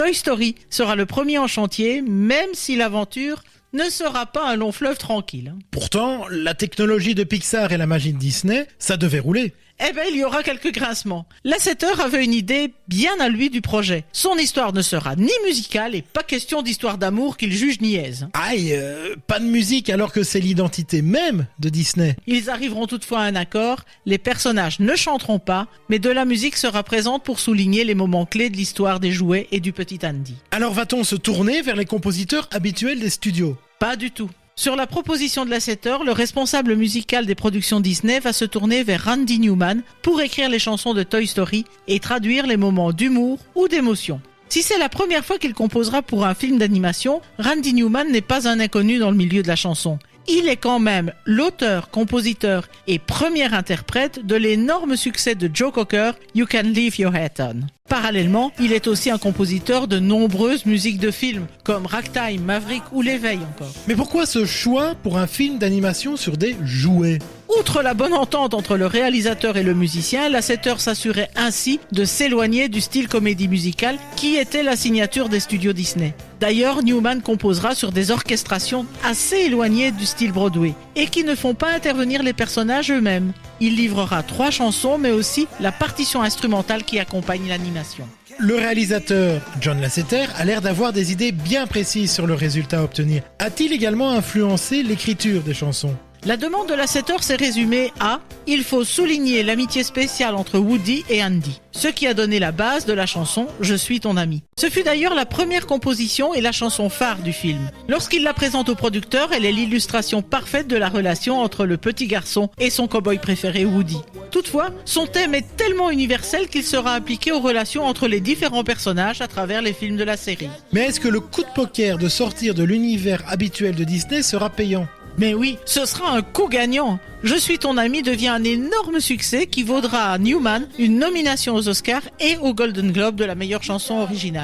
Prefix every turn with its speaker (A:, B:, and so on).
A: Toy Story sera le premier en chantier, même si l'aventure ne sera pas un long fleuve tranquille.
B: Pourtant, la technologie de Pixar et la magie de Disney, ça devait rouler.
A: Eh ben, il y aura quelques grincements. Lasseter avait une idée bien à lui du projet. Son histoire ne sera ni musicale et pas question d'histoire d'amour qu'il juge niaise.
B: Aïe, pas de musique alors que c'est l'identité même de Disney.
A: Ils arriveront toutefois à un accord, les personnages ne chanteront pas, mais de la musique sera présente pour souligner les moments clés de l'histoire des jouets et du petit Andy.
B: Alors va-t-on se tourner vers les compositeurs habituels des studios ?
A: Pas du tout. Sur la proposition de Lasseter, le responsable musical des productions Disney va se tourner vers Randy Newman pour écrire les chansons de Toy Story et traduire les moments d'humour ou d'émotion. Si c'est la première fois qu'il composera pour un film d'animation, Randy Newman n'est pas un inconnu dans le milieu de la chanson. Il est quand même l'auteur, compositeur et premier interprète de l'énorme succès de Joe Cocker, You Can Leave Your Hat On. Parallèlement, il est aussi un compositeur de nombreuses musiques de films, comme Ragtime, Maverick ou L'Éveil encore.
B: Mais pourquoi ce choix pour un film d'animation sur des jouets ?
A: Outre la bonne entente entre le réalisateur et le musicien, Lasseter s'assurait ainsi de s'éloigner du style comédie musicale qui était la signature des studios Disney. D'ailleurs, Newman composera sur des orchestrations assez éloignées du style Broadway et qui ne font pas intervenir les personnages eux-mêmes. Il livrera 3 chansons mais aussi la partition instrumentale qui accompagne l'animation.
B: Le réalisateur John Lasseter a l'air d'avoir des idées bien précises sur le résultat à obtenir. A-t-il également influencé l'écriture des chansons ?
A: La demande de Lasseter s'est résumée à « Il faut souligner l'amitié spéciale entre Woody et Andy », ce qui a donné la base de la chanson « Je suis ton ami ». Ce fut d'ailleurs la première composition et la chanson phare du film. Lorsqu'il la présente au producteur, elle est l'illustration parfaite de la relation entre le petit garçon et son cow-boy préféré Woody. Toutefois, son thème est tellement universel qu'il sera appliqué aux relations entre les différents personnages à travers les films de la série.
B: Mais est-ce que le coup de poker de sortir de l'univers habituel de Disney sera payant ?
A: Mais oui, ce sera un coup gagnant. Je suis ton ami devient un énorme succès qui vaudra à Newman une nomination aux Oscars et au Golden Globe de la meilleure chanson originale.